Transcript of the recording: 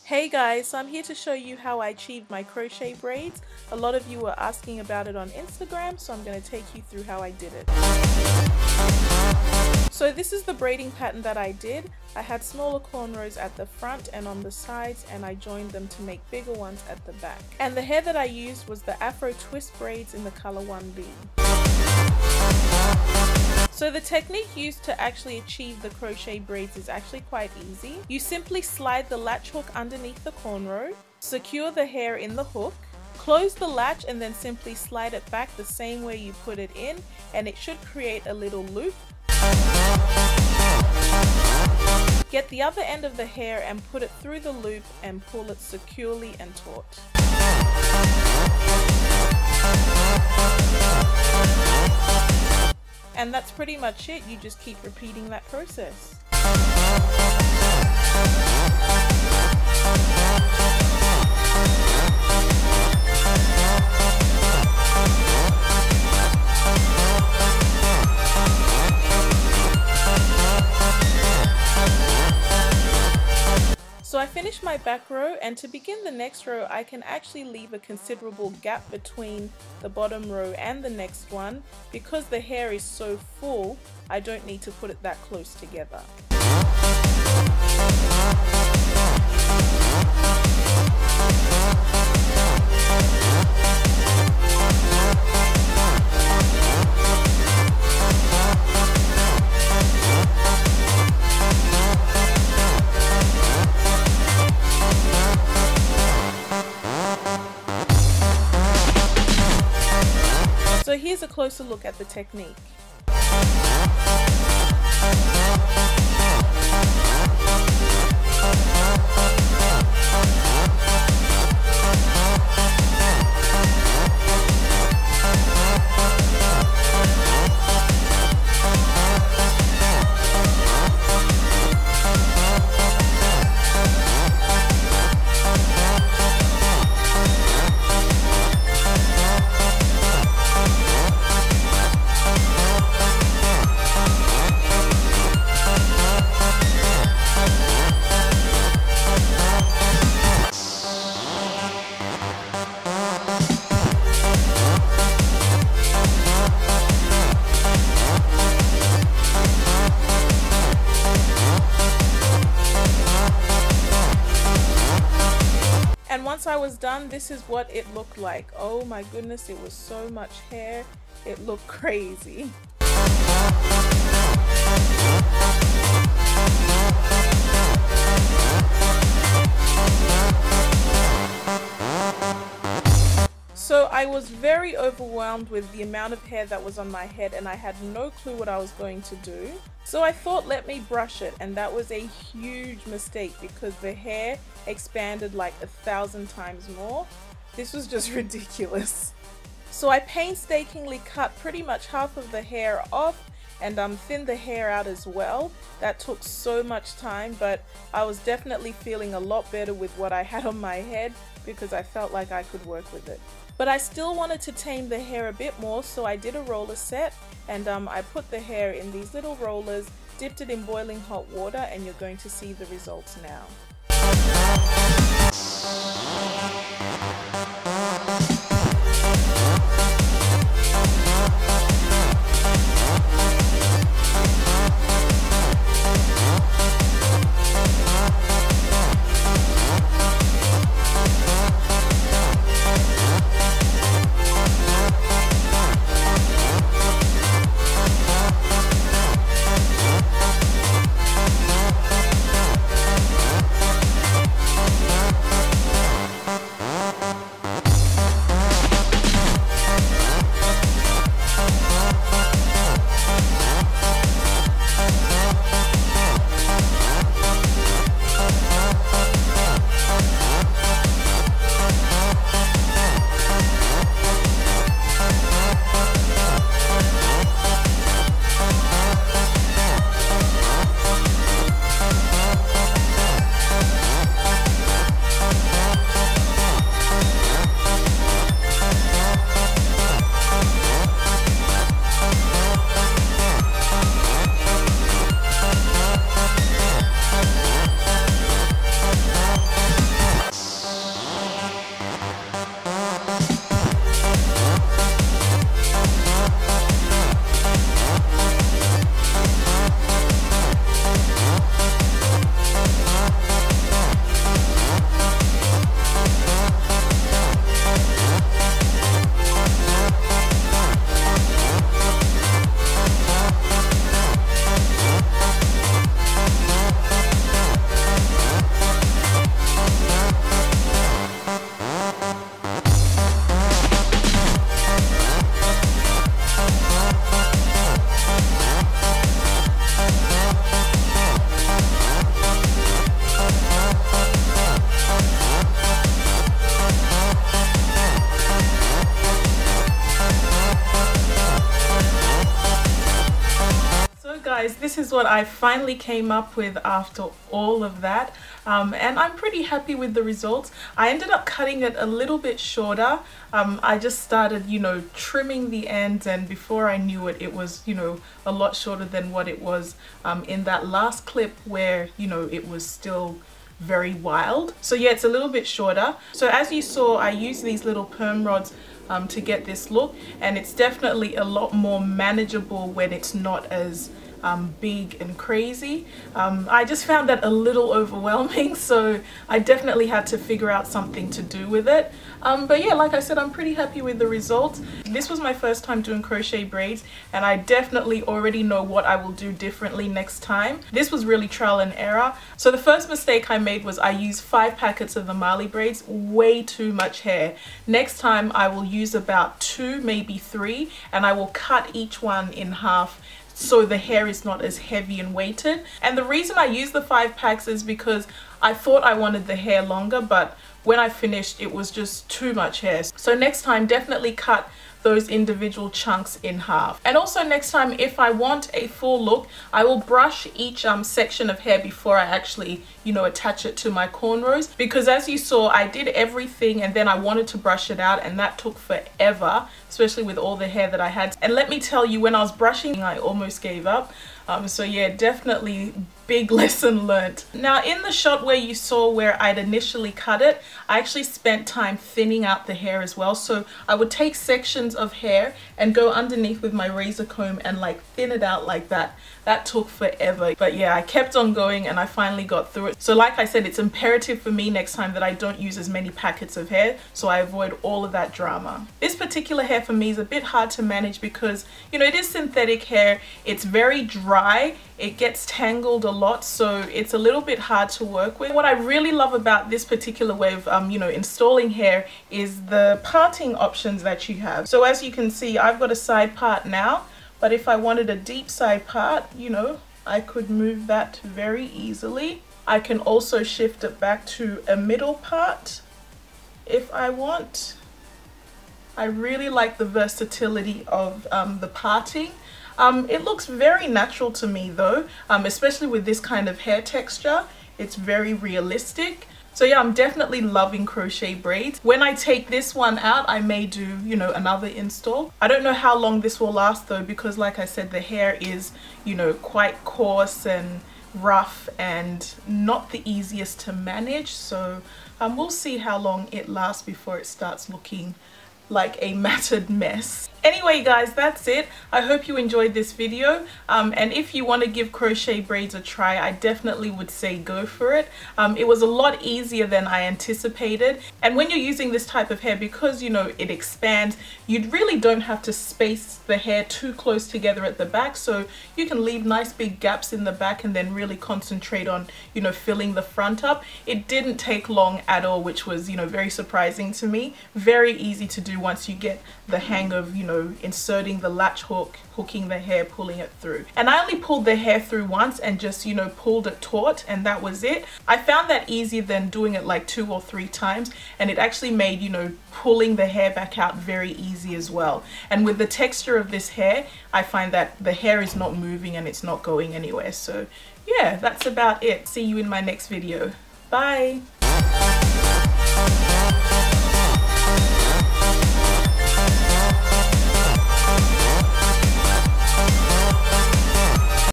Hey guys, so I'm here to show you how I achieved my crochet braids. A lot of you were asking about it on Instagram, so I'm going to take you through how I did it. So this is the braiding pattern that I did. I had smaller cornrows at the front and on the sides, and I joined them to make bigger ones at the back. And the hair that I used was the Afro twist braids in the color 1B. So the technique used to actually achieve the crochet braids is actually quite easy. You simply slide the latch hook underneath the cornrow, secure the hair in the hook, close the latch and then simply slide it back the same way you put it in, and it should create a little loop. Get the other end of the hair and put it through the loop and pull it securely and taut. And that's pretty much it. You just keep repeating that process. So I finished my back row, and to begin the next row I can actually leave a considerable gap between the bottom row and the next one. Because the hair is so full, I don't need to put it that close together. So here's a closer look at the technique. And once I was done, this is what it looked like. Oh my goodness, it was so much hair. It looked crazy. So I was very overwhelmed with the amount of hair that was on my head, and I had no clue what I was going to do. So I thought, let me brush it, and that was a huge mistake because the hair expanded like 1,000 times more. This was just ridiculous. So I painstakingly cut pretty much half of the hair off and thinned the hair out as well. That took so much time, but I was definitely feeling a lot better with what I had on my head because I felt like I could work with it. But I still wanted to tame the hair a bit more, so I did a roller set, and I put the hair in these little rollers, dipped it in boiling hot water, and you're going to see the results now. this is what I finally came up with after all of that. And I'm pretty happy with the results. I ended up cutting it a little bit shorter. I just started, you know, trimming the ends, and before I knew it, it was, you know, a lot shorter than what it was in that last clip where, you know, it was still very wild. So yeah, it's a little bit shorter. So as you saw, I used these little perm rods to get this look, and it's definitely a lot more manageable when it's not as big and crazy. I just found that a little overwhelming, so I definitely had to figure out something to do with it. But yeah, like I said, I'm pretty happy with the results. This was my first time doing crochet braids, and I definitely already know what I will do differently next time. This was really trial and error. So the first mistake I made was I used 5 packets of the Marley braids, way too much hair. Next time I will use about 2, maybe 3, and I will cut each one in half so the hair is not as heavy and weighted. And the reason I use the 5 packs is because I thought I wanted the hair longer, but when I finished it was just too much hair. So next time definitely cut those individual chunks in half. And also next time, if I want a full look, I will brush each section of hair before I actually, you know, attach it to my cornrows, because as you saw, I did everything and then I wanted to brush it out, and that took forever, especially with all the hair that I had. And let me tell you, when I was brushing, I almost gave up. So yeah, definitely big lesson learnt. Now in the shot where you saw where I'd initially cut it, I actually spent time thinning out the hair as well. So I would take sections of hair and go underneath with my razor comb and like thin it out like that. That took forever, but yeah, I kept on going and I finally got through it. So like I said, it's imperative for me next time that I don't use as many packets of hair, so I avoid all of that drama. This particular hair for me is a bit hard to manage because, you know, it is synthetic hair. It's very dry. It gets tangled a lot, so it's a little bit hard to work with. What I really love about this particular way of you know, installing hair is the parting options that you have. So as you can see, I've got a side part now, but if I wanted a deep side part, you know, I could move that very easily. I can also shift it back to a middle part if I want. I really like the versatility of the parting. It looks very natural to me though, especially with this kind of hair texture. It's very realistic. So yeah, I'm definitely loving crochet braids. When I take this one out, I may do, you know, another install. I don't know how long this will last though, because like I said, the hair is, you know, quite coarse and rough and not the easiest to manage. So we'll see how long it lasts before it starts looking like a matted mess. Anyway guys, that's it. I hope you enjoyed this video, and if you want to give crochet braids a try, I definitely would say go for it. It was a lot easier than I anticipated, and when you're using this type of hair, because you know it expands, you really don't have to space the hair too close together at the back, so you can leave nice big gaps in the back and then really concentrate on, you know, filling the front up. It didn't take long at all, which was, you know, very surprising to me. Very easy to do once you get the hang of, you know, inserting the latch hook, hooking the hair, pulling it through. And I only pulled the hair through once and just, you know, pulled it taut, and that was it. I found that easier than doing it like 2 or 3 times, and it actually made, you know, pulling the hair back out very easy as well. And with the texture of this hair, I find that the hair is not moving and it's not going anywhere. So yeah, that's about it. See you in my next video. Bye.